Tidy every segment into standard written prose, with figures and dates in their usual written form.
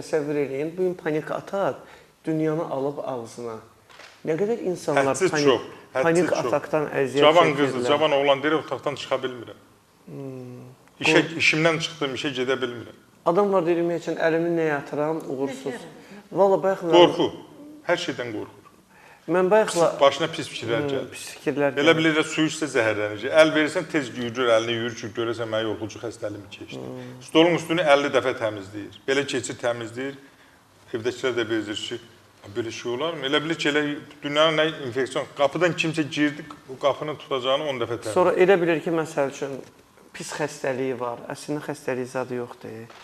Təsəvvür eləyin, bugün panik atak dünyanı alıb ağzına. Nə qədər insanlar panik atakdan əziyyət Cavan qızdır, cavan oğlan deyir, otaqdan çıxa bilmirəm. İşimdən çıxdım, işə gedə bilmirəm. Adam var deyir, üçün əlimi nəyə atıram, uğursuz. Valla bayaqla... Qorxu, hər şeydən qorxur. Mən bayaqla... Başına pis fikirlər gəlir. Pis fikirlər gəlir. Belə bilirə su içsə zəhərlənəcək. Əl verirsən, tez yürür, əlini yürür ki, görəsən mənə yolxucu xəstəliyimi keçdi. Stolun üstünü 50 dəfə təmizləyir. Belə keçir, təmizləyir. Evdəkilər də bezir ki, belə şey olar mı? Elə bilir ki, elə dünyanın nə infeksiyon, qapıdan kimsə girdi, o qapını tutacağını 10 dəfə təmizləyir. Sonra elə bilir ki, məsəl üçün, pis xəstəliyi var, əslində xəstəlik zadı yoxdur.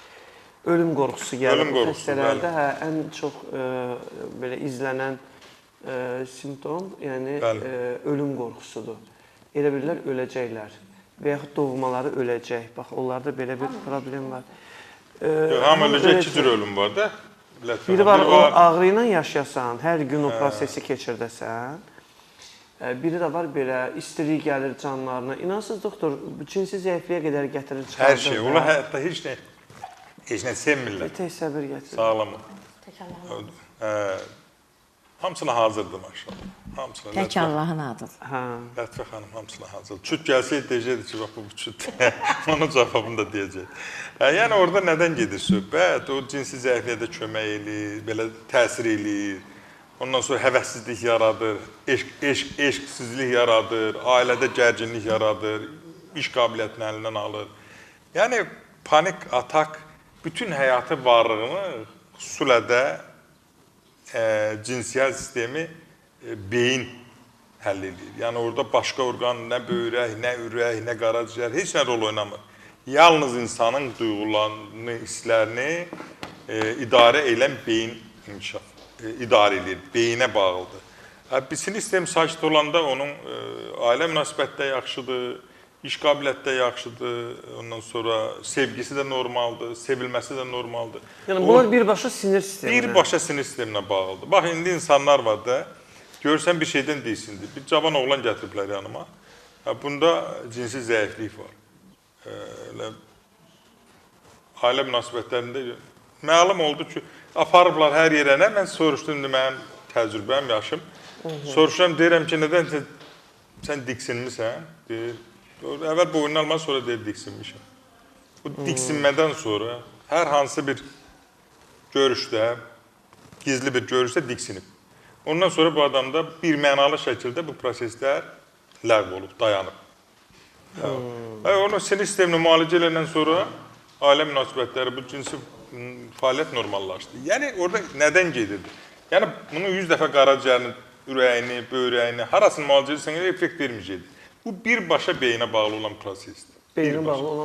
Ölüm qorxusu gəlir. Ölüm qorxusu, xəstələrdə ən çox belə izlənən simptom, yəni ölüm qorxusudur. Elə bilirlər, öləcəklər və yaxud doğmaları öləcək. Bax, onlarda belə bir problem var. Hamı öləcək, iki cür ölüm var da. Biri var, o ağrı ilə yaşasan, hər gün o prosesi keçirdəsən. Biri də var belə, istilik gəlir canlarına. İnansız doktor, cinsi zəifliyə qədər gətirir, çıxardır. Hər şey, onlar həyatda heç nə sevmirlər. Tək səbir gətirir. Sağlamı. Hamısına hazırdır maşallah. Tək Allahın adıdır. Lətifə xanım hamısına hazırdır. Çüt gəlsəydi deyəcəkdi ki, bax bu çüt. Onun cavabını da deyəcək. Yəni orada nədən gedir söhbət? O cinsi zəifliyə də kömək eləyir, belə təsir eləyir. Ondan sonra həvəssizlik yaradır, eşqsizlik yaradır, ailədə gərginlik yaradır, iş qabiliyyətini əlindən alır. Yəni panik atak bütün həyatı varlığını xüsusilə də cinsiyyət sistemi beyin həll edir. Yəni orada başqa orqan, nə böyrək, nə ürək, nə qaraciyər, heç nə rol oynamır. Yalnız insanın duyğularını, hisslərini idarə edən beyin idarə edir, beyinə bağlıdır. Sinir sistemi sakit olanda onun ailə münasibətdə yaxşıdır, iş qabiliyyətdə yaxşıdır, ondan sonra sevgisi də normaldır, sevilməsi də normaldır. Yəni bunlar birbaşa sinir sisteminə? Birbaşa sinir sisteminə bağlıdır. Bax, indi insanlar var da, görürsən bir şeydən deyilsindir. Bir cavan oğlan gətiriblər yanıma. Bunda cinsi zəiflik var. Ailə münasibətlərində məlum oldu ki, aparıblar hər yerə nə? Mən soruşdum, mənim təcrübəm, yaşım. Soruşuram, deyirəm ki, nədən sən diksinmisən? Deyir, əvvəl boynunu almaq, sonra deyir, diksinmişəm. Bu diksinmədən sonra hər hansı bir görüşdə, gizli bir görüşdə diksinib. Ondan sonra bu adamda bir mənalı şəkildə bu proseslər ləğv olub, dayanıb. Onun sinir sistemini müalicə edəndən sonra ailə münasibətləri, bu cinsi fəaliyyət normallaşdı. Yəni, orada nədən gedirdi? Yəni, bunu 100 dəfə qaraciyərini, ürəyini, böyrəyini, harasını müalicə edirsən, effekt verməyəcəkdir. Bu birbaşa beyinə bağlı olan prosesdir. Beyinə bağlı olan